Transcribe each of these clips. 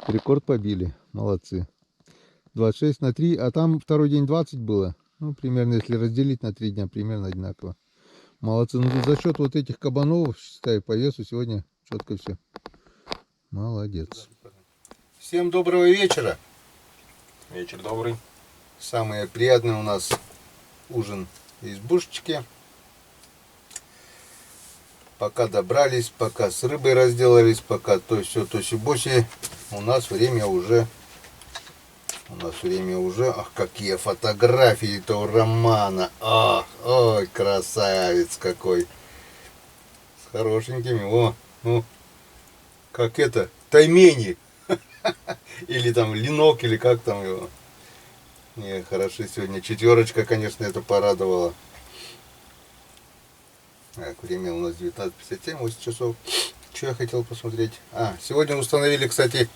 Рекорд побили. Молодцы. 26 на 3, а там второй день 20 было. Ну, примерно, если разделить на 3 дня, примерно одинаково. Молодцы. Ну, за счет вот этих кабанов, считай, по весу сегодня четко все. Молодец. Всем доброго вечера. Вечер добрый. Самый приятный у нас ужин из избушечки. Пока добрались, пока с рыбой разделались, пока то все, то сибоси, у нас время уже. Ах, какие фотографии-то у Романа. Ах, ой, красавец какой. С хорошенькими. О, ну, как это, таймени. Или там ленок, или как там его. Не, хорошо сегодня. Четверочка, конечно, это порадовала. Так, время у нас 19:57, 8 часов. Что я хотел посмотреть? Сегодня установили, кстати,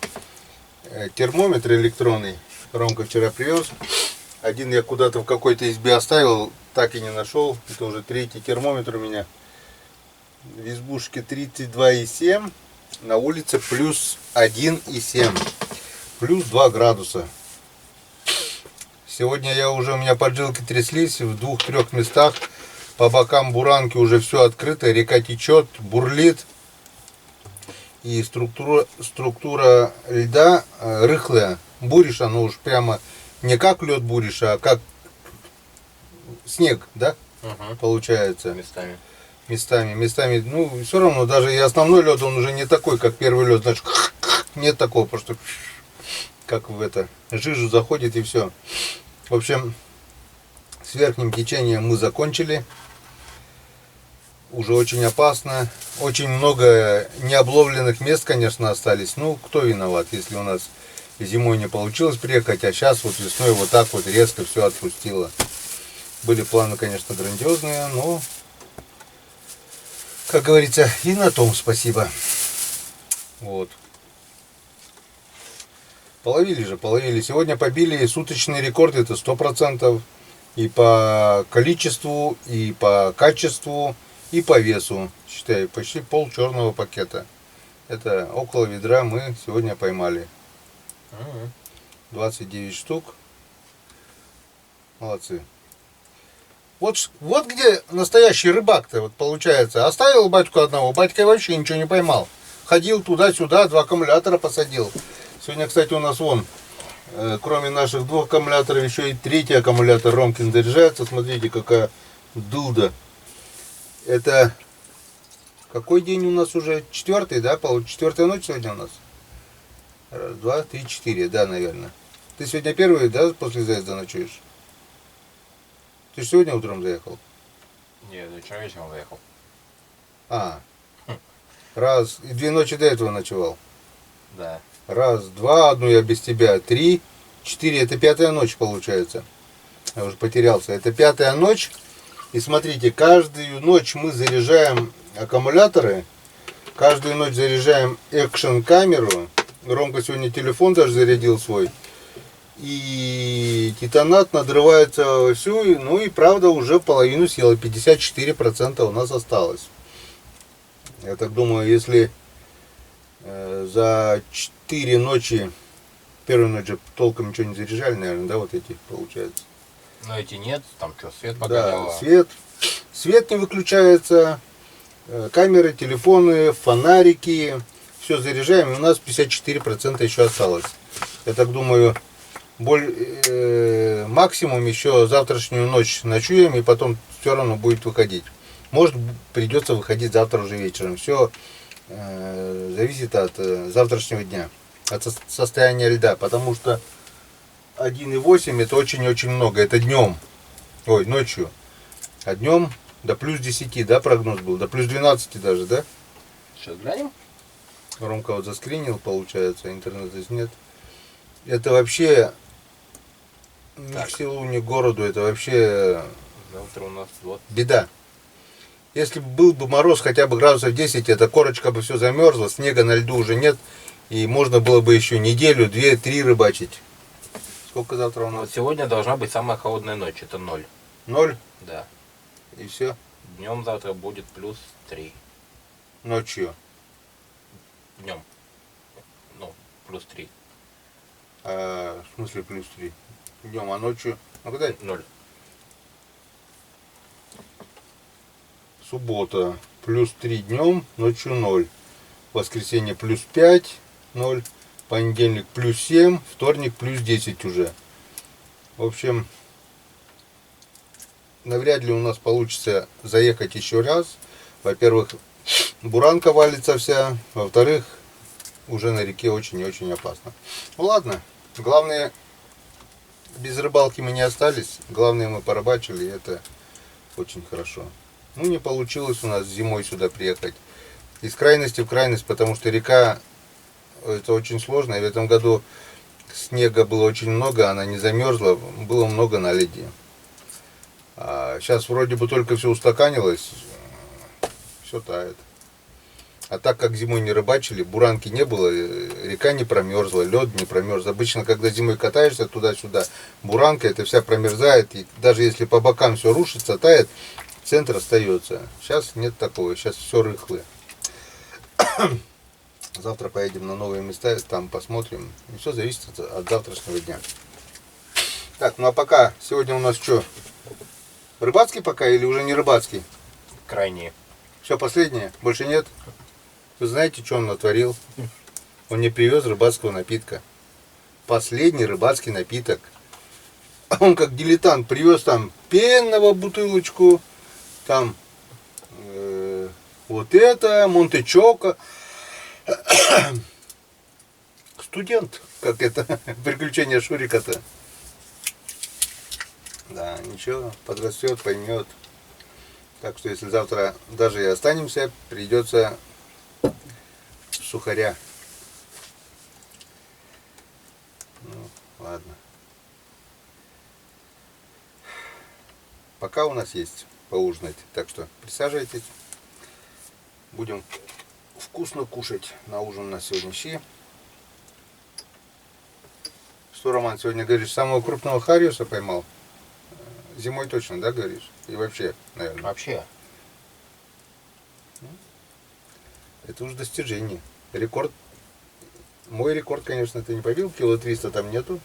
термометр электронный. Ромка вчера привез. Один я куда-то в какой-то избе оставил, так и не нашел. Это уже третий термометр у меня. В избушке 32,7. На улице плюс 1,7. Плюс 2 градуса. Сегодня у меня поджилки тряслись в 2-3 местах. По бокам буранки уже все открыто. Река течет, бурлит. И структура льда рыхлая. Буришь, оно уж прямо не как лед буришь, а как снег, да? Угу. Получается. Местами. Ну, все равно, даже и основной лед, он уже не такой, как первый лед. Значит, нет такого, просто как в жижу заходит и все. В общем, с верхним течением мы закончили. Уже очень опасно. Очень много необловленных мест, конечно, остались. Ну, кто виноват, если у нас зимой не получилось приехать, а сейчас вот весной вот так вот резко все отпустило. Были планы, конечно, грандиозные, но, как говорится, и на том спасибо. Вот. Половили. Сегодня побили суточный рекорд, это 100%. И по количеству, и по качеству, и по весу. Считай, почти пол черного пакета. Это около ведра мы сегодня поймали. 29 штук. Молодцы. Вот где настоящий рыбак-то, вот получается. Оставил батьку одного, батька вообще ничего не поймал. Ходил туда-сюда, 2 аккумулятора посадил. Сегодня, кстати, у нас кроме наших 2 аккумуляторов, еще и 3-й аккумулятор Ромкин заряжается. Смотрите, какая дылда. Это какой день у нас уже? 4-й, да? 4-я ночь сегодня у нас? 1, 2, 3, 4, да, наверное. Ты сегодня первый, да, после заезда ночуешь? Ты же сегодня утром заехал? Нет, вчера вечером заехал. Раз. И 2 ночи до этого ночевал? Да. 1, 2, одну я без тебя. 3, 4, это 5-я ночь получается. Я уже потерялся. Это 5-я ночь. И смотрите, каждую ночь мы заряжаем аккумуляторы. Каждую ночь заряжаем экшн-камеру. Ромка сегодня телефон даже зарядил свой. И титанат надрывается вовсю. Ну и правда уже половину съела. 54% у нас осталось. Я так думаю, если за 4 ночи, первую ночь толком ничего не заряжали, наверное, да, вот эти получается. Но эти нет, там что, свет погорел. Да, свет не выключается, камеры, телефоны, фонарики, все заряжаем, и у нас 54% еще осталось. Я так думаю, максимум еще завтрашнюю ночь ночуем, и потом все равно будет выходить. Может, придется выходить завтра уже вечером. Все зависит от завтрашнего дня, от состояния льда, потому что 1,8 это очень-очень много, это днем, ночью, а днем до плюс 10, да, прогноз был, до плюс 12 даже, да? Сейчас глянем. Ромка вот заскринил, получается, интернета здесь нет. Это вообще ни к селу, ни к городу, это вообще завтра у нас беда. Если бы был бы мороз хотя бы градусов 10, эта корочка бы все замерзла, снега на льду уже нет, и можно было бы еще неделю, 2-3 рыбачить. Сколько завтра у нас? Вот сегодня должна быть самая холодная ночь, это 0. 0? Да. И все? Днем завтра будет плюс 3. Ночью? Днем. Ну, плюс 3. В смысле плюс 3? Днем, а ночью? Ну когда? 0. Суббота плюс 3 днем, ночью 0. Воскресенье плюс 5, 0. Понедельник плюс 7, вторник плюс 10 уже. В общем, навряд ли у нас получится заехать еще раз. Во-первых, буранка валится вся. Во-вторых, уже на реке очень и очень опасно. Ну ладно, главное, без рыбалки мы не остались. Главное, мы порыбачили, и это очень хорошо. Ну, не получилось у нас зимой сюда приехать. Из крайности в крайность, потому что река, это очень сложно. И в этом году снега было очень много, она не замерзла, было много наледи. А сейчас вроде бы только все устаканилось, все тает. А так как зимой не рыбачили, буранки не было, река не промерзла, лед не промерз. Обычно, когда зимой катаешься туда-сюда, буранка это вся промерзает. И даже если по бокам все рушится, тает, центр остается. Сейчас нет такого, сейчас все рыхлое. Завтра поедем на новые места, там посмотрим. И все зависит от завтрашнего дня. Так, ну а пока, сегодня у нас что? Рыбацкий пока или уже не рыбацкий? Крайние. Все, последнее? Больше нет? Вы знаете, что он натворил? Он мне привез рыбацкого напитка. Последний рыбацкий напиток. А он как дилетант привез там пенного бутылочку, там вот это, Монтечоко. Студент, как это, приключения Шурика-то. Да, ничего, подрастет, поймет. Так что если завтра даже и останемся, придется сухаря. Ну, ладно. Пока у нас есть поужинать, так что присаживайтесь. Будем вкусно кушать. На ужин у нас сегодня щи. Что, Роман, сегодня, говоришь, самого крупного хариуса поймал? Зимой точно, да, говоришь? И вообще, наверное. Вообще. Это уж достижение. Рекорд. Мой рекорд, конечно, ты не побил. Кило 300 там нету.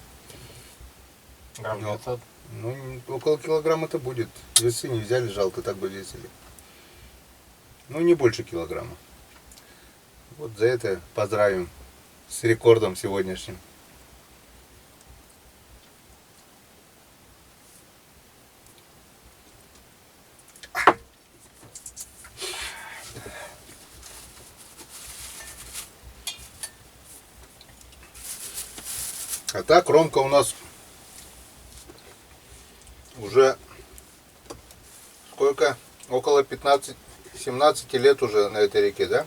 Грамм 900. Ну, около килограмма-то будет. Весы не взяли, жалко, так бы весили. Ну, не больше килограмма. Вот за это поздравим с рекордом сегодняшним. А так, Ромка у нас уже сколько? Около 15-17 лет уже на этой реке, да?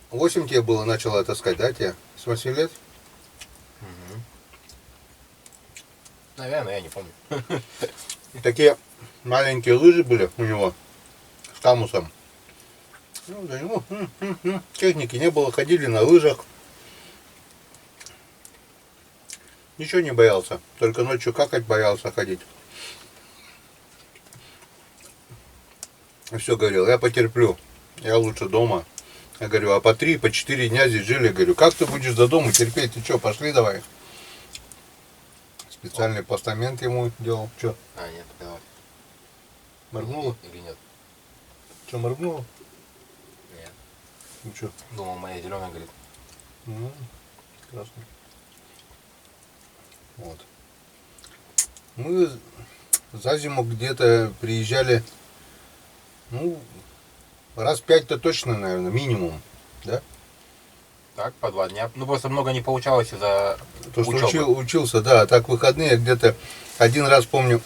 8 тебе было начала таскать, да, тебе? С 8 лет? Наверное, я не помню. Такие маленькие лыжи были у него с камусом. Ну, да, техники не было, ходили на лыжах. Ничего не боялся, только ночью какать боялся ходить. И все говорил, я потерплю, я лучше дома. Я говорю, а по 3, по 4 дня здесь жили. Говорю, как ты будешь до дома терпеть? Ты что, пошли давай. Специальный постамент ему делал. Что, А, нет, давай. моргнуло? Или нет? Что, моргнуло? Нет. Ну что? Думал, моя зеленая горит. Ну, прекрасно. Вот. Мы за зиму где-то приезжали, ну, раз 5-то точно, наверное, минимум, да? Так, по 2 дня. Ну, просто много не получалось из-за То, что учебы. учился, да, а так выходные где-то один раз помню,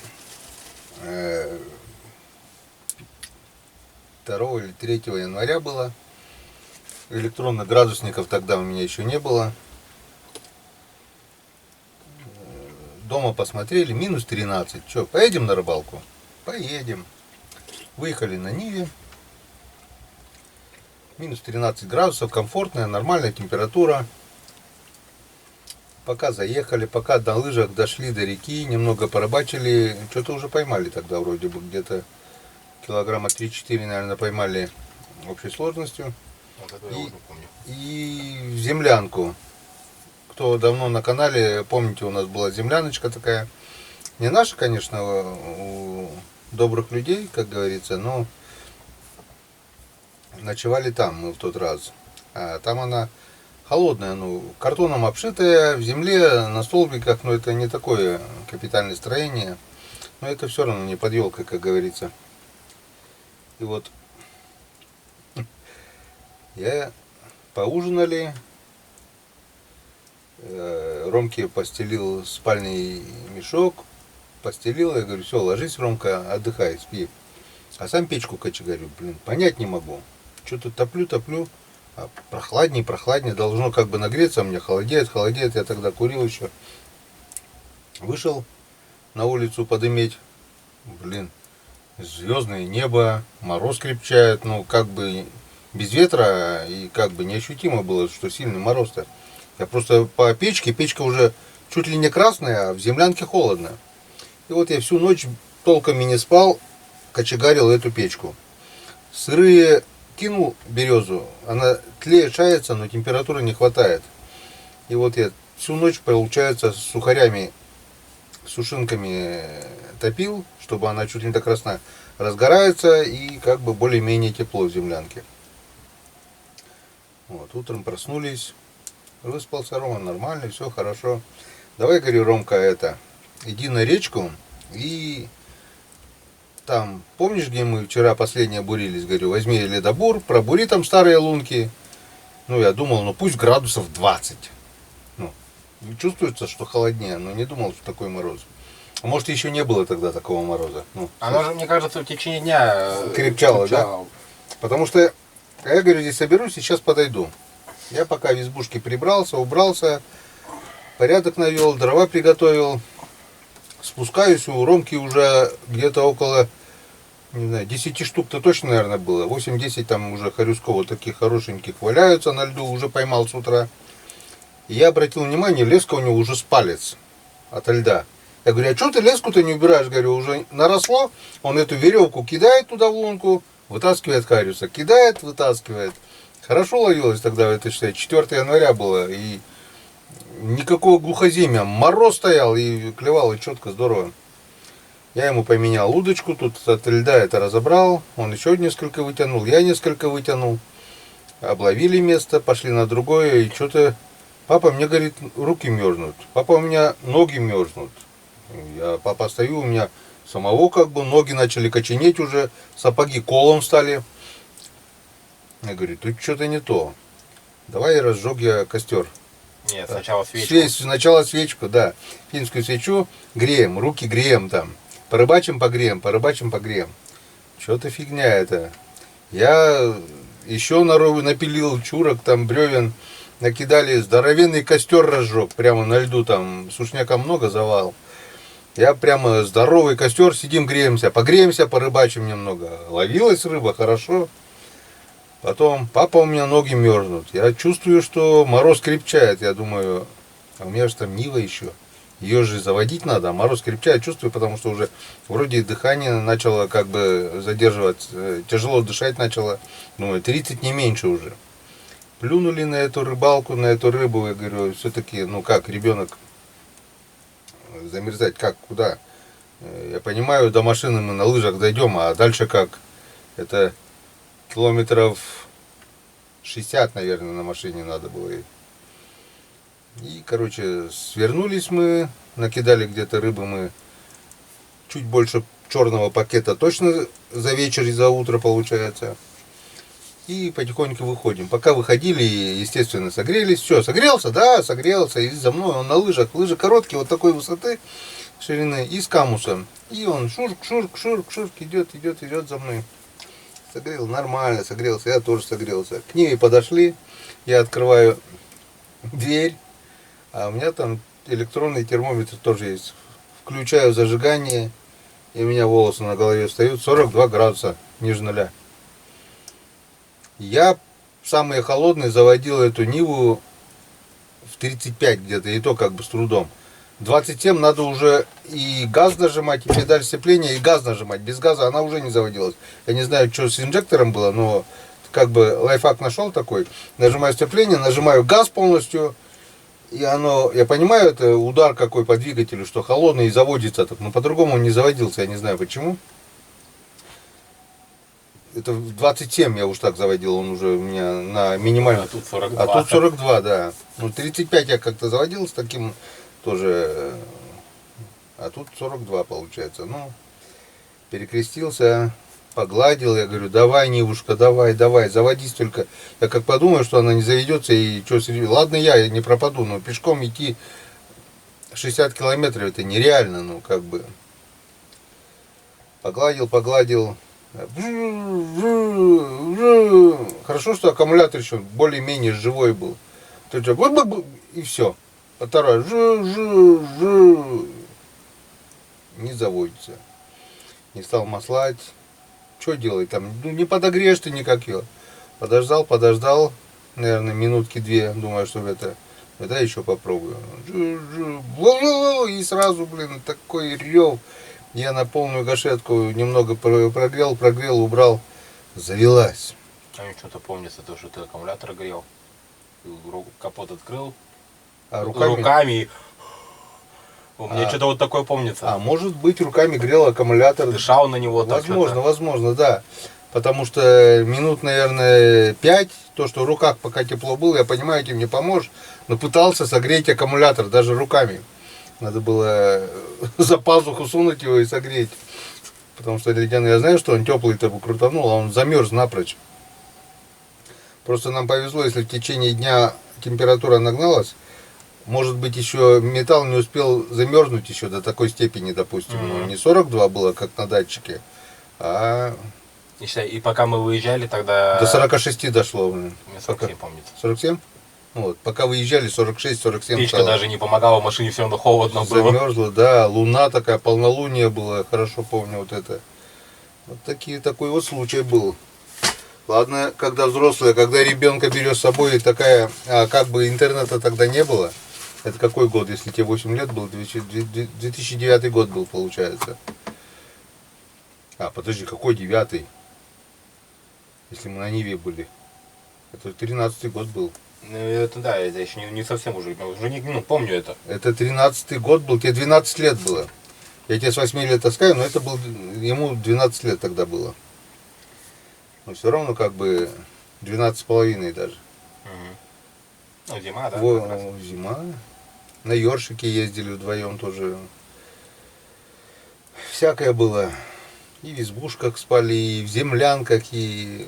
2 или 3 января было. Электронных градусников тогда у меня еще не было. Дома посмотрели, минус 13. Что, поедем на рыбалку? Поедем. Выехали на Ниве. Минус 13 градусов, комфортная, нормальная температура. Пока заехали, пока на лыжах дошли до реки, немного порыбачили. Что-то уже поймали тогда вроде бы, где-то килограмма 3-4, наверное, поймали общей сложностью. Вот это я уже помню. И в землянку. кто давно на канале, помните, у нас была земляночка такая. Не наша, конечно, у добрых людей, как говорится, но ночевали там мы в тот раз. А там она холодная, ну, картоном обшитая, в земле, на столбиках, но это не такое капитальное строение. Но это все равно не под елкой, как говорится. И вот я поужинали, Ромке постелил спальный мешок, постелил, я говорю, все, ложись, Ромка, отдыхай, спи. А сам печку кочегарю, блин, понять не могу. Что-то топлю, а прохладнее, должно как бы нагреться, мне холодеет, я тогда курил еще. Вышел на улицу подыметь, блин, звездное небо, мороз крепчает, ну как бы без ветра и как бы неощутимо было, что сильный мороз-то. Я просто по печке, печка уже чуть ли не красная, а в землянке холодно. И вот я всю ночь толком и не спал, кочегарил эту печку. Сырые кинул березу, она тлеет, шается, но температуры не хватает. И вот я всю ночь, получается, с сухарями, сушинками топил, чтобы она чуть ли не до красна разгорается и как бы более-менее тепло в землянке. Вот, утром проснулись, выспался Рома, нормально, все хорошо. Давай, говорю, Ромка, иди на речку и там, помнишь, где мы вчера последнее бурились, говорю, возьми ледобур, пробури там старые лунки. Ну, я думал, ну пусть градусов 20. Ну, чувствуется, что холоднее, но не думал, что такой мороз. А может, еще не было тогда такого мороза. Ну, Оно же, мне кажется, в течение дня крепчало, да? Потому что я говорю, здесь соберусь и сейчас подойду. Я пока в избушке прибрался, убрался, порядок навел, дрова приготовил. Спускаюсь, у Ромки уже где-то около, не знаю, 10 штук-то точно, наверное, было. 8-10 там уже хорюсков таких хорошеньких валяются на льду, уже поймал с утра. И я обратил внимание, леска у него уже с палец ото льда. Я говорю, а что ты леску-то не убираешь? Говорю, уже наросло. Он эту веревку кидает туда в лунку, вытаскивает хариуса. Кидает, вытаскивает. Хорошо ловилось тогда, это считай, 4 января было. И никакого глухоземья. Мороз стоял и клевало четко, здорово. Я ему поменял удочку, тут от льда это разобрал. Он еще несколько вытянул, я несколько вытянул. Обловили место, пошли на другое. И что-то... Папа мне говорит, руки мерзнут. Папа, у меня ноги мерзнут. Папа, стою, у меня самого как бы ноги начали коченеть уже. Сапоги колом стали. Я говорю, тут что-то не то. Давай разжег я костер. Нет, сначала свечку. Сначала свечку, да. Финскую свечу греем, руки греем там. Порыбачим, погреем, порыбачим, погреем. Что-то фигня это. Я еще напилил чурок, там бревен. Накидали, здоровенный костер разжег. Прямо на льду там сушняка много, завал. Я прямо здоровый костер, сидим, греемся. Погреемся, порыбачим немного. Ловилась рыба, хорошо. Потом, папа, у меня ноги мерзнут. Я чувствую, что мороз крепчает. Я думаю, а у меня же там Нива еще. Ее же заводить надо, а мороз крепчает. Чувствую, потому что уже вроде дыхание начало как бы задерживать. Тяжело дышать начало. Думаю, 30 не меньше уже. Плюнули на эту рыбалку, на эту рыбу. Я говорю, все-таки, ну как, ребенок замерзать, как, куда? Я понимаю, до машины мы на лыжах дойдем, а дальше как? Это... Километров 60, наверное, на машине надо было. И, короче, свернулись мы, накидали где-то рыбы мы чуть больше черного пакета точно за вечер и за утро получается. И потихоньку выходим. Пока выходили, естественно, согрелись. Все, согрелся? Да, согрелся. И за мной он на лыжах. Лыжи короткие, вот такой высоты, ширины, и с камусом. И он шурк, идет за мной. Согрел, нормально, согрелся, я тоже согрелся. К ней подошли, я открываю дверь, а у меня там электронный термометр тоже есть. Включаю зажигание, и у меня волосы на голове встают, 42 градуса ниже нуля. Я самый холодный заводил эту Ниву в 35 где-то, и то как бы с трудом. 27 надо уже и газ нажимать, и педаль сцепления, и газ нажимать. Без газа она уже не заводилась. Я не знаю, что с инжектором было, но как бы лайфхак нашел такой. Нажимаю сцепление, нажимаю газ полностью, И оно, я понимаю, это удар какой по двигателю, что холодный и заводится так, но по-другому он не заводился, я не знаю почему. Это в 27 я уж так заводил, он уже у меня на минимальном. А тут 42. А тут 42, да. Ну 35 я как-то заводил с таким тоже, а тут 42 получается. Ну, перекрестился, погладил, я говорю, давай, Нивушка, давай, заводись только. Я как подумаю, что она не заведется, и что, ладно, я не пропаду, но пешком идти 60 километров, это нереально, ну, как бы. Погладил. Хорошо, что аккумулятор еще более-менее живой был. И все. А второй не заводится. Не стал маслать. Что делать там? Ну, не подогреешь ты никак его. Подождал, наверное, минутки две, думаю, что это еще попробую. И сразу, блин, такой рев. Я на полную гашетку немного прогрел, убрал. Завелась. А мне что-то помнится, то, что ты аккумулятор грел. Капот открыл. А руками? Руками. У меня что-то вот такое помнится. А может быть, руками грел аккумулятор. Дышал на него так. Возможно, да. Потому что минут, наверное, 5, то, что в руках пока тепло было, я понимаю, ты мне поможешь, но пытался согреть аккумулятор даже руками. Надо было за пазуху сунуть его и согреть. Потому что ледяной, я знаю, что он теплый-то крутанул, а он замерз напрочь. Просто нам повезло, если в течение дня температура нагналась, может быть, еще металл не успел замерзнуть еще до такой степени, допустим. Ну, не 42 было, как на датчике, а И пока мы выезжали, тогда... до 46 дошло. Мне 47 помнится. 47? Вот, пока выезжали 46-47. Печка даже не помогала, в машине все равно холодно было. Замерзла, да, луна такая, полнолуние было, хорошо помню вот это. Вот такой вот случай был. Ладно, когда взрослые, когда ребенка берешь с собой, такая, как бы интернета тогда не было. Это какой год, если тебе 8 лет был? 2009 год был, получается. Подожди, какой 9? Если мы на Ниве были. Это 13-й год был. Ну, это да, это еще не совсем уже не помню это. Это 13-й год был, тебе 12 лет было. Я тебе с 8 лет таскаю, но это был, ему 12 лет тогда было. Но все равно как бы 12,5 даже. Угу. Ну, зима, да? Зима. На ёршике ездили вдвоем тоже. Всякое было. И в избушках спали, и в землянках, и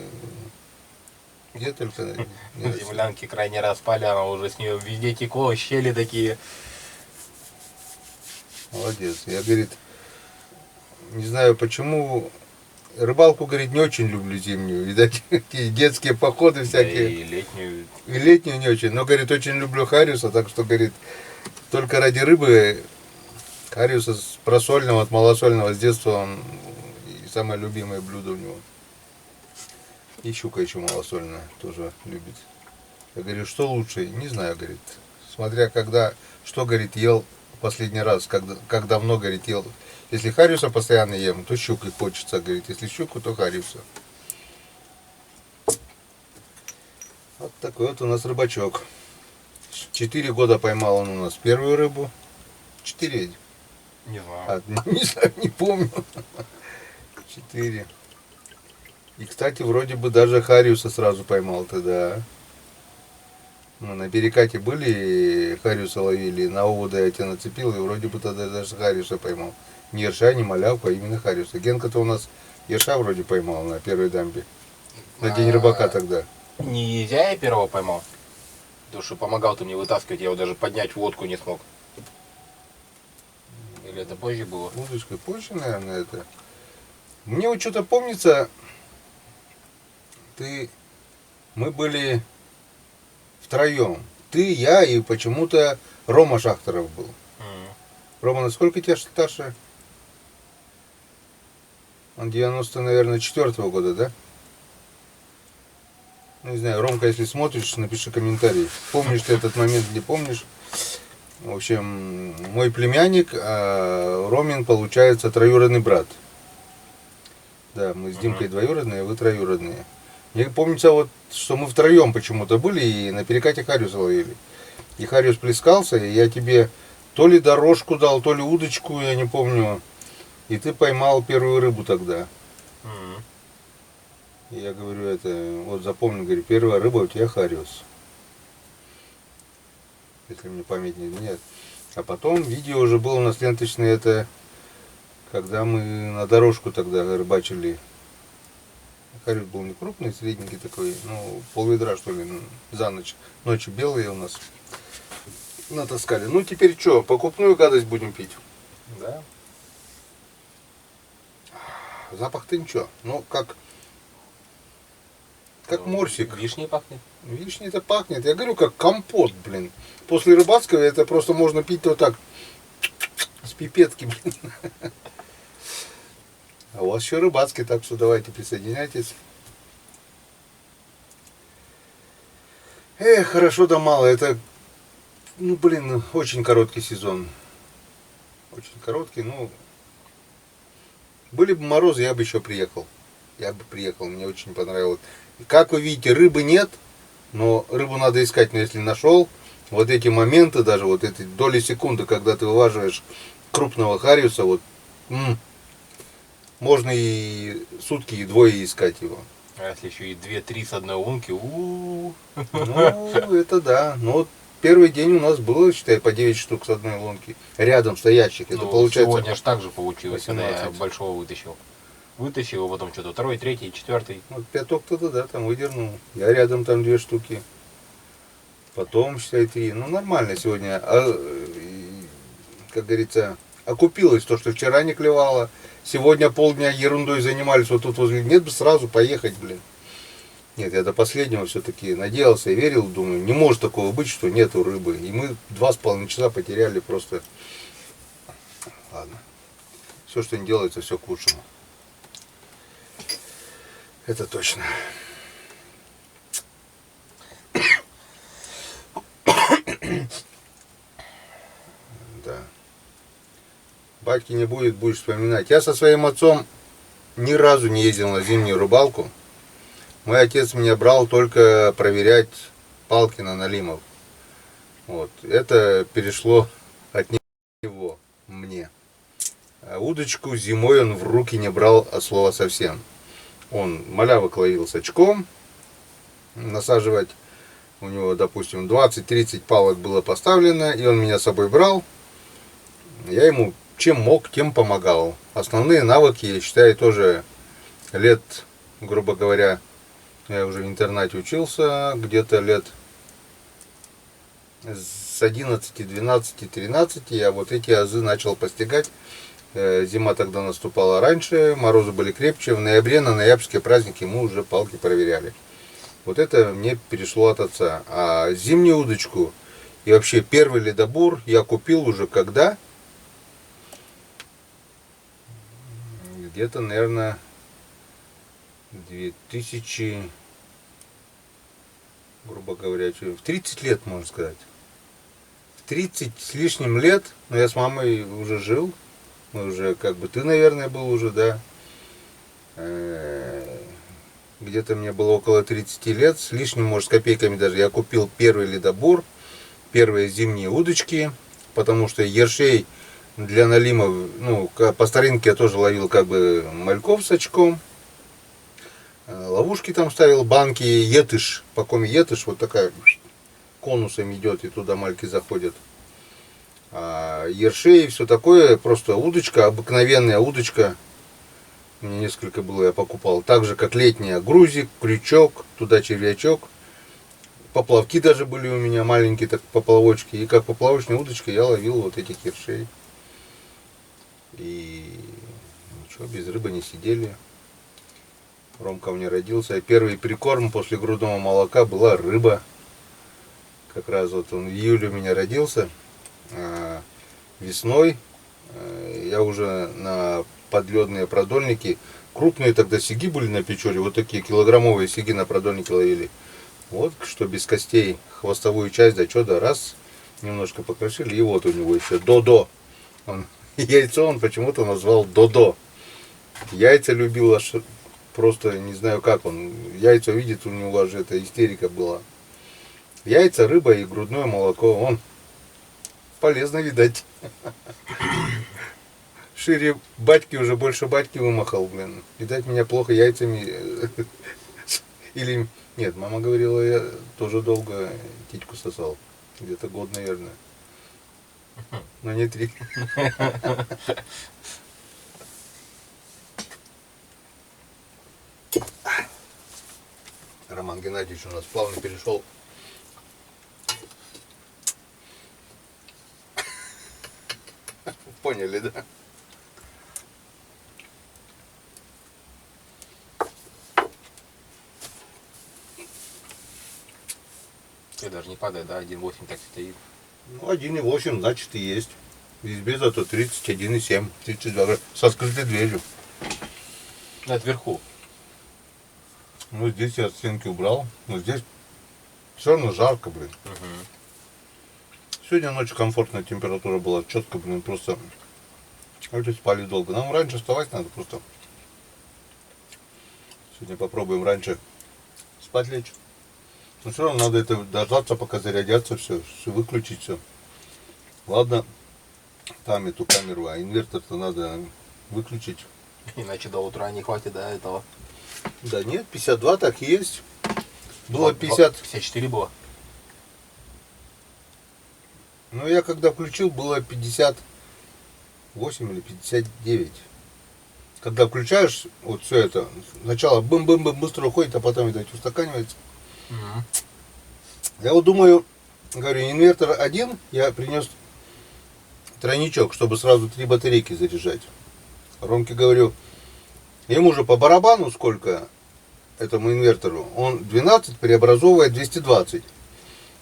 где только. Землянки крайний раз спали, она уже с нее везде текло, щели такие. Молодец. Я, говорит, не знаю почему, рыбалку, говорит, не очень люблю зимнюю. Видать, такие детские походы всякие. Да и летнюю. И летнюю не очень. Но, говорит, очень люблю хариуса, так что, говорит, только ради рыбы хариуса с просольного, от малосольного с детства он и самое любимое блюдо у него. И щука еще малосольная тоже любит. Я говорю, что лучше? Не знаю, говорит. Смотря когда, что, говорит, ел последний раз, как давно, говорит, ел. Если хариуса постоянно ем, то щукой хочется, говорит. Если щуку, то хариуса. Вот такой вот у нас рыбачок. 4 года поймал он у нас первую рыбу. 4. Не знаю. Не знаю, не помню. 4. И, кстати, вроде бы даже хариуса сразу поймал тогда. Ну, на перекате были, и хариуса ловили. На овода я тебя нацепил, и вроде бы тогда даже хариуса поймал. Не ерша, не малявку, а именно хариуса. Генка-то у нас ерша вроде поймал на первой дамбе. На день рыбака тогда. Не я первого поймал. Потому что помогал ты мне вытаскивать, я его даже поднять в лодку не смог. Или это позже было? Удочкой позже, наверное, это. Мне вот что-то помнится, мы были втроем. Ты, я и почему-то Рома Шахтеров был. Рома, насколько тебя старше? Он 90, наверное, 4-го года, да? Не знаю, Ромка, если смотришь, напиши комментарий. Помнишь ты этот момент, не помнишь? В общем, мой племянник, а Ромин, получается, троюродный брат. Да, мы с Димкой двоюродные, а вы троюродные. Мне помнится, вот, что мы втроем почему-то были и на перекате хариуса ловили. И хариус плескался, и я тебе то ли дорожку дал, то ли удочку, я не помню. И ты поймал первую рыбу тогда. Мгм. И я говорю, это, вот запомни, говорю, первая рыба у тебя хариус. Если мне память не изменяет. А потом видео уже было у нас ленточное, это когда мы на дорожку тогда рыбачили. Хариус был не крупный, средненький такой, ну, пол-ведра, что ли, за ночь. Ночью белые у нас натаскали. Ну, теперь что, покупную гадость будем пить? Да. Запах-то ничего. Ну, как Ну, морсик. Вишней пахнет. Вишня-то пахнет. Я говорю, как компот, блин. После рыбацкого это просто можно пить вот так. С пипетки, блин. А у вас еще рыбацкий, так что давайте присоединяйтесь. Хорошо да мало. Это, ну, блин, очень короткий сезон. Очень короткий, ну. Были бы морозы, я бы еще приехал. Я бы приехал, мне очень понравилось. Как вы видите, рыбы нет, но рыбу надо искать. Но если нашел, вот эти моменты, даже вот эти доли секунды, когда ты вылаживаешь крупного хариуса, вот можно и сутки, и двое искать его. А если еще и 2-3 с одной лунки, Ну, это да. Ну, вот первый день у нас было, считай, по 9 штук с одной лунки. Рядом стоящих. Это ну, получается... сегодня ж так же получилось, когда я 18. большого вытащил. Вытащил, потом что-то второй, третий, четвертый. Вот пяток-то да, там выдернул. Я рядом там 2 штуки. Потом, считай, 3. Ну, нормально сегодня. Как говорится, окупилось то, что вчера не клевало. Сегодня полдня ерундой занимались. Вот тут возле. Нет бы сразу поехать, блин. Нет, я до последнего все-таки надеялся и верил. Думаю, не может такого быть, что нету рыбы. И мы 2,5 часа потеряли просто. Ладно. Все, что не делается, все к лучшему. Это точно. Да. Батьки не будет, будешь вспоминать. Я со своим отцом ни разу не ездил на зимнюю рыбалку. Мой отец меня брал только проверять палки на налимов. Вот. Это перешло от него мне. А удочку зимой он в руки не брал от слова совсем. Он малявок ловил с очком, насаживать у него, допустим, 20-30 палок было поставлено, и он меня с собой брал. Я ему чем мог, тем помогал. Основные навыки, я считаю, тоже лет, грубо говоря, я уже в интернате учился, где-то лет с 11, 12, 13 я вот эти азы начал постигать. Зима тогда наступала раньше, морозы были крепче. В ноябре на ноябрьские праздники мы уже палки проверяли. Вот это мне перешло от отца. А зимнюю удочку и вообще первый ледобур я купил уже когда? Где-то, наверное, 2000, грубо говоря, в 30 лет, можно сказать. В 30 с лишним лет, но я с мамой уже жил. Мы уже, как бы, ты, наверное, был уже, да. Где-то мне было около 30 лет, с лишним, может, с копейками даже. Я купил первый ледобур, первые зимние удочки, потому что ершей для налимов, ну, по старинке я тоже ловил, как бы, мальков с очком. Ловушки там ставил, банки, етыш, по коме етыш, вот такая, конусом идет, и туда мальки заходят. А ершей и все такое, просто удочка, обыкновенная удочка. У меня несколько было, я покупал. Так же, как летняя, грузик, крючок, туда червячок. Поплавки даже были у меня, маленькие так поплавочки. И как поплавочная удочка я ловил вот этих ершей. И ничего, без рыбы не сидели. Ромка у меня родился. И первый прикорм после грудного молока была рыба. Как раз вот он в июле у меня родился. А весной я уже на подледные продольники, крупные тогда сиги были на Печоре, вот такие килограммовые сиги на продольнике ловили. Вот, что без костей, хвостовую часть, да что, да, раз, немножко покрошили, и вот у него еще Додо. Яйцо он почему-то назвал Додо. Яйца любил аж, просто не знаю как он, яйца видит, у него аж это истерика была. Яйца, рыба и грудное молоко. Он полезно, видать. Шире батьки, уже больше батьки вымахал, блин. Видать, меня плохо яйцами. Или... Нет, мама говорила, я тоже долго титьку сосал. Где-то год, наверное. Но не 3. Роман Геннадьевич у нас плавно перешел. Поняли, да? И даже не падает, да, 1,8 так стоит. Ну, 1,8, значит, и есть. В избе зато 31,7. 32 со скрытой дверью. Это вверху. Ну, здесь я от стенки убрал. Но здесь все равно жарко, блин. Угу. Сегодня ночью комфортная температура была. Четко, блин, просто... А тут спали долго. Нам раньше вставать надо просто. Сегодня попробуем раньше спать лечь. Но все равно надо это дождаться, пока зарядятся, все выключить все. Ладно, там эту камеру, а инвертор-то надо выключить. Иначе до утра не хватит, да, этого. Да нет, 52 так и есть. Было 50. 54 было. Ну я когда включил, было 58 или 59. Когда включаешь, вот все это, сначала бым-бым-бым быстро уходит, а потом, видать, устаканивается. Угу. Я вот думаю, говорю, инвертор один, я принес тройничок, чтобы сразу 3 батарейки заряжать. Ромке говорю, ему же по барабану сколько этому инвертору, он 12 преобразовывает 220.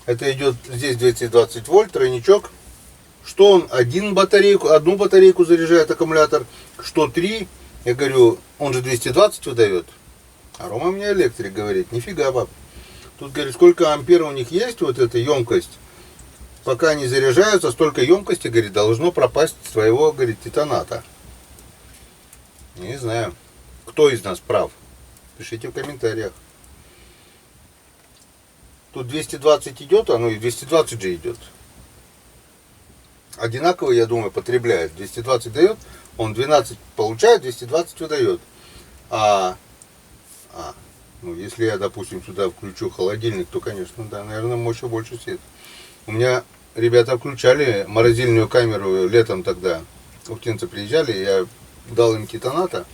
Это идет здесь 220 вольт, тройничок. Что он одну батарейку заряжает аккумулятор, что 3. Я говорю, он же 220 выдает. А Рома мне электрик говорит, нифига, баб. Тут, говорит, сколько ампер у них есть, вот эта емкость. Пока они заряжаются, столько емкости, говорит, должно пропасть своего, говорит, титаната. Не знаю, кто из нас прав. Пишите в комментариях. Тут 220 идет, оно и 220 же идет. Одинаково, я думаю, потребляет. 220 дает, он 12 получает, 220 выдает. Ну, если я, допустим, сюда включу холодильник, то, конечно, да, наверное, мощи больше сидит. У меня ребята включали морозильную камеру летом тогда. Уфтинцы приезжали, я дал им титаната,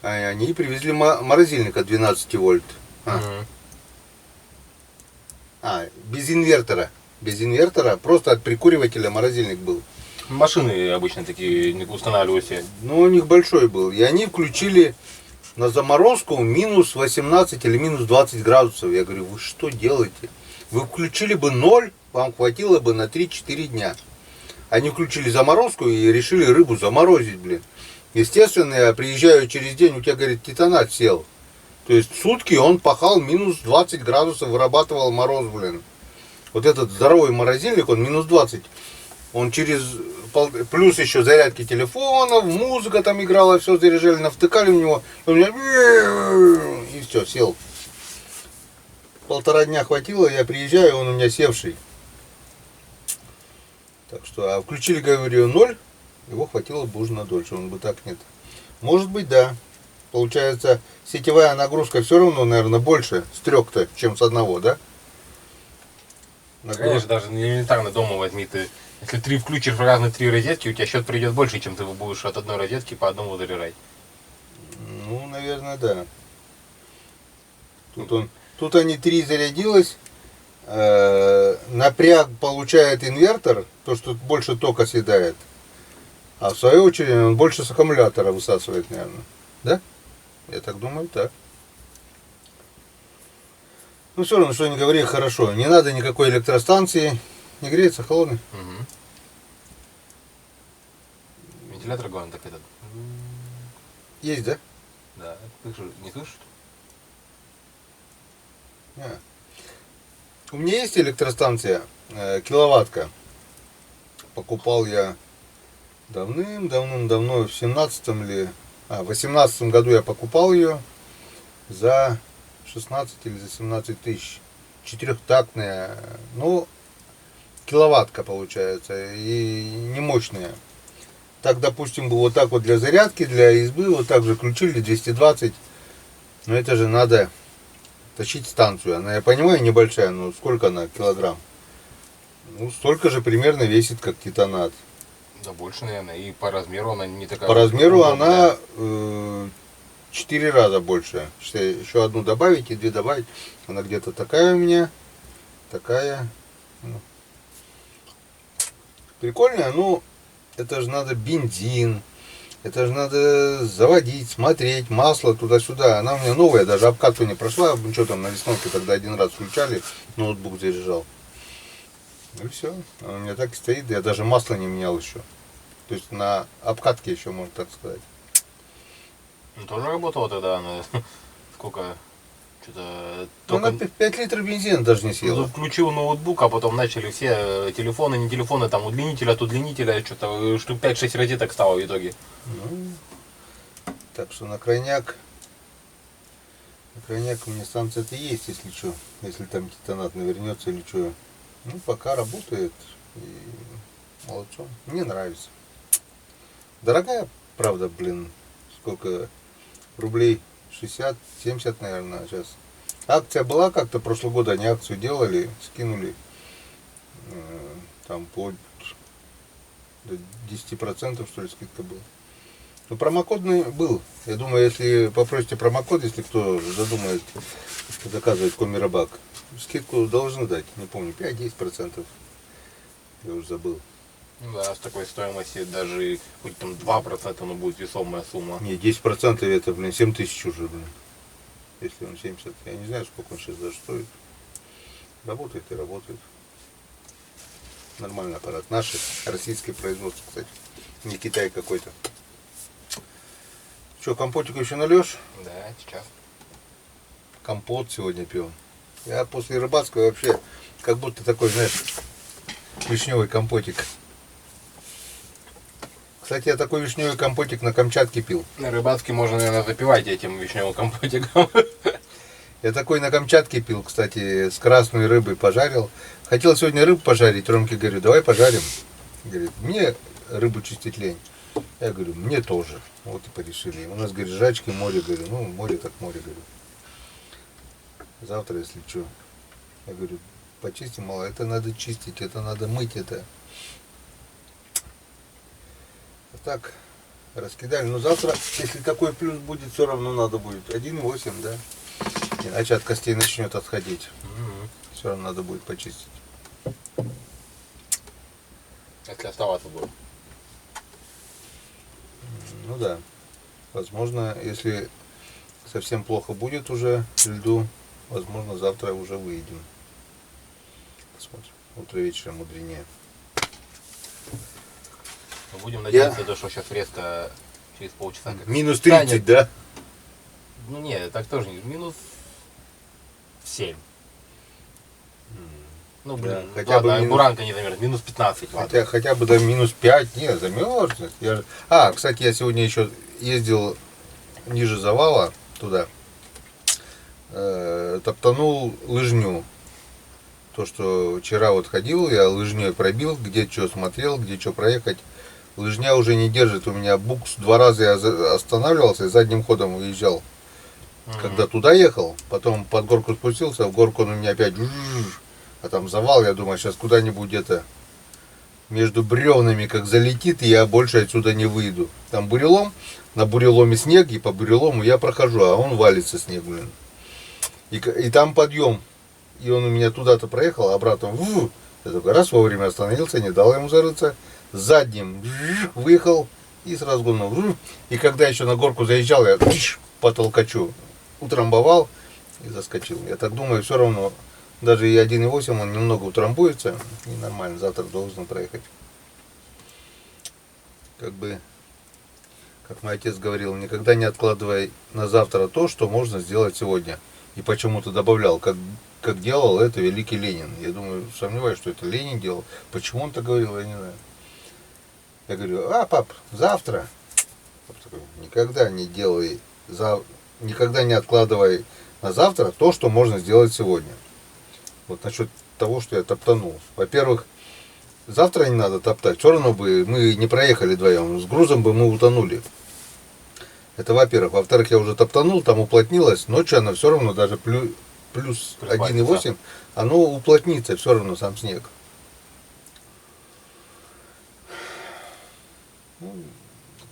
а они привезли морозильник от 12 вольт. Без инвертора. Без инвертора, просто от прикуривателя морозильник был. Машины обычно такие не устанавливают себе. Ну, у них большой был. И они включили на заморозку минус 18 или минус 20 градусов. Я говорю, вы что делаете? Вы включили бы 0, вам хватило бы на 3-4 дня. Они включили заморозку и решили рыбу заморозить, блин. Естественно, я приезжаю через день, у тебя, говорит, титанат сел. То есть в сутки он пахал минус 20 градусов, вырабатывал мороз, блин. Вот этот здоровый морозильник, он минус 20. Он через... Плюс еще зарядки телефонов, музыка там играла, все заряжали, навтыкали в него. И у меня... И все, сел. 1,5 дня хватило, я приезжаю, он у меня севший. Так что, а включили, говорю, 0, его хватило бы уже на дольше, он бы так нет. Может быть, да. Получается, сетевая нагрузка все равно, наверное, больше с 3-то, чем с 1, да? Конечно, даже элементарно дома возьми ты. Если 3 включишь в разные 3 розетки, у тебя счет придет больше, чем ты будешь от одной розетки по одному заряжать. Ну, наверное, да. Тут они 3 зарядилось. Напряг получает инвертор, то, что больше тока съедает. А в свою очередь он больше с аккумулятора высасывает, наверное. Да? Я так думаю, так. Ну, все равно, что не говори, хорошо. Не надо никакой электростанции. Не греется, холодный. Угу. Вентилятор, главное, так этот. Есть, да? Да, не слышишь? У меня есть электростанция, киловаттка. Покупал я давным-давно, в 17-м или... в 18-м году я покупал ее за 16 или за 17 тысяч. четырехтактная, ну, киловаттка получается, и не мощная. Так, допустим, бы вот так вот для зарядки, для избы, вот так же включили 220. Но это же надо тащить станцию. Она, я понимаю, небольшая, но сколько она, килограмм? Ну, столько же примерно весит, как титанат. Да больше, наверное. И по размеру она не такая. По размеру удобная. она 4 раза больше. Еще одну добавить и 2 добавить. Она где-то такая у меня. Такая. Ну, прикольная, ну, это же надо бензин. Это же надо заводить, смотреть, масло туда-сюда. Она у меня новая, даже обкатку не прошла. Ну что там, на весновке тогда один раз включали, ноутбук заряжал. Ну и все. Она у меня так и стоит. Я даже масло не менял еще. То есть на обкатке еще, можно так сказать. Ну, тоже работала тогда она. Сколько? Что-то. Ну, она 5 литров бензина даже не съела. Включил ноутбук, а потом начали все телефоны, не телефоны, там удлинитель от удлинителя, что-то штук 5-6 розеток стало в итоге. Ну, так что на крайняк у меня станция-то есть, если что. Если там титанат навернется или что. Ну, пока работает. И молодцом. Мне нравится. Дорогая, правда, блин. Сколько? Рублей 60-70, наверное, сейчас. Акция была как-то прошлого года, они акцию делали, скинули. Там по до 10%, что ли, скидка была. Ну, промокодный был. Я думаю, если попросите промокод, если кто задумает заказывать Комирабак, скидку должны дать. Не помню, 5-10%. Я уже забыл. Ну да, с такой стоимости даже хоть там 2%, но будет весомая сумма. Не, 10% это, блин, 7 тысяч уже, блин. Если он 70, я не знаю, сколько он сейчас даже стоит. Работает и работает. Нормальный аппарат. Наши, российское производство, кстати. Не Китай какой-то. Что, компотик еще нальешь? Да, сейчас. Компот сегодня пьем. Я после рыбацкого вообще как будто такой, знаешь, вишневый компотик. Кстати, я такой вишневый компотик на Камчатке пил. На рыбацке можно, наверное, запивать этим вишневым компотиком. Я такой на Камчатке пил, кстати, с красной рыбой пожарил. Хотел сегодня рыбу пожарить, Ромке говорю, давай пожарим. Говорит, мне рыбу чистить лень. Я говорю, мне тоже. Вот и порешили. У нас, говорит, жрачки, море, говорю, ну, море так море, говорю. Завтра, если что. Я говорю, почистим, мало, это надо чистить, это надо мыть, это. А так, раскидали. Но завтра, если такой плюс будет, все равно надо будет. 1,8, да? Иначе от костей начнет отходить. Все равно надо будет почистить. Если оставаться будет. Ну да. Возможно, если совсем плохо будет уже льду, возможно, завтра уже выйдем. Посмотрим. Утро вечером мудренее. Будем надеяться, то, что сейчас резко через полчаса как Минус станет. 30, да? Ну не, так тоже не. Минус 7. Ну блин, Да, хотя бы ладно, минус- буранка не замерзнет. Минус 15, ладно. Хотя бы до минус 5, не, замерзнет. Кстати, я сегодня еще ездил ниже завала, туда. Топтанул лыжню. То, что вчера вот ходил, я лыжней пробил, где что смотрел, где что проехать. Лыжня уже не держит у меня букс. 2 раза я останавливался и задним ходом уезжал. Когда туда ехал, потом под горку спустился, в горку он у меня опять а там завал, я думаю, сейчас куда-нибудь где-то между бревнами как залетит, и я больше отсюда не выйду. Там бурелом, на буреломе снег, и по бурелому я прохожу, а он валится снег, блин. И там подъем. И он у меня туда-то проехал, а обратно я такой раз вовремя остановился, не дал ему зарыться. Задним выехал и с разгоном. И когда еще на горку заезжал, я по толкачу утрамбовал и заскочил. Я так думаю, все равно, даже и 1,8 он немного утрамбуется, и нормально, завтра должен проехать. Как мой отец говорил, никогда не откладывай на завтра то, что можно сделать сегодня. И почему-то добавлял, как делал это великий Ленин. Я думаю, сомневаюсь, что это Ленин делал. Почему он так говорил, я не знаю. Я говорю, пап, завтра. Пап такой, никогда не откладывай на завтра то, что можно сделать сегодня. Вот насчет того, что я топтанул. Во-первых, завтра не надо топтать. Все равно бы мы не проехали вдвоем. С грузом бы мы утонули. Это во-первых. Во-вторых, я уже топтанул, там уплотнилось. Ночью оно все равно даже плюс 1,8, оно уплотнится все равно сам снег.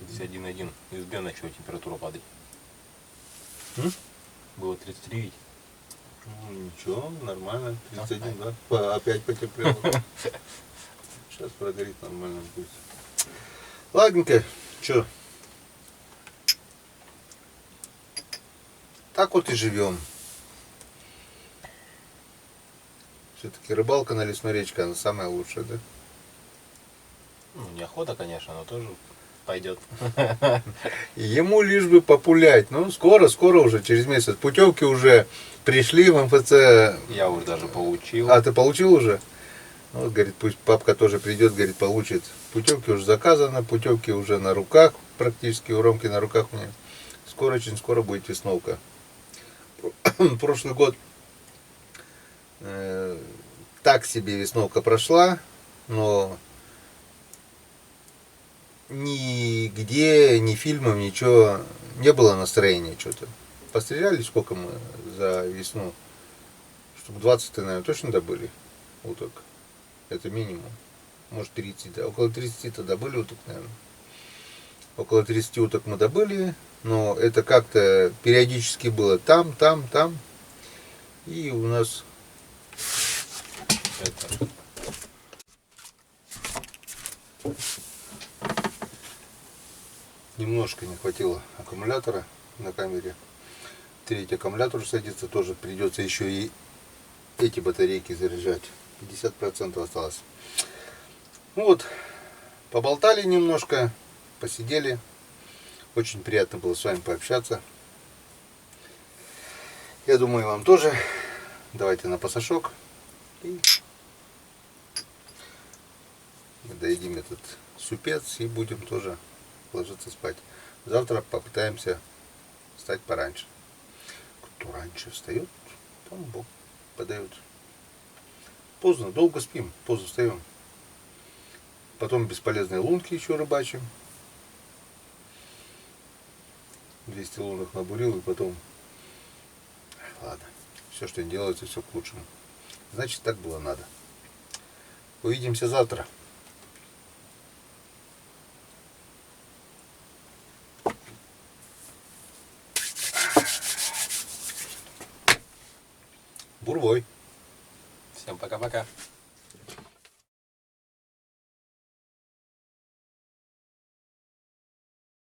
Здесь 1,1. Из дня начала температура падать. Было 33 ведь. Ну, ничего, нормально. 31, да? Опять потеплело. Сейчас прогорит, нормально будет. Ладненько, что? Так вот и живем. Все-таки рыбалка на лесной речке, она самая лучшая, да? Ну, неохота, конечно, но тоже пойдет. И ему лишь бы популять. Ну, скоро уже, через месяц. Путевки уже пришли в МФЦ. Я уже даже получил. А, ты получил уже? Вот, говорит, пусть папка тоже придет, говорит, получит. Путевки уже заказаны, путевки уже на руках, практически у Ромки на руках у меня. Скоро, очень скоро будет весновка. Прошлый год так себе весновка прошла, но нигде, ни фильмов, ничего, не было настроения что-то. Постреляли сколько мы за весну? Штук 20, наверное, точно добыли уток. Это минимум. Может 30, да. Около 30-то добыли уток, наверное. Около 30 уток мы добыли, но это как-то периодически было там. И у нас это... Немножко не хватило аккумулятора на камере. Третий аккумулятор садится, тоже придется еще и эти батарейки заряжать. 50% осталось. Ну вот, поболтали немножко, посидели. Очень приятно было с вами пообщаться. Я думаю, вам тоже. Давайте на пасашок. И мы доедим этот супец и будем тоже ложиться спать. Завтра попытаемся встать пораньше. Кто раньше встает, тому Бог подает. Поздно, долго спим, поздно встаем. Потом бесполезные лунки еще рыбачим. 200 лунок набурил и потом... Ладно, все, что не делается, все к лучшему. Значит, так было надо. Увидимся завтра. Бурбой. Всем пока-пока.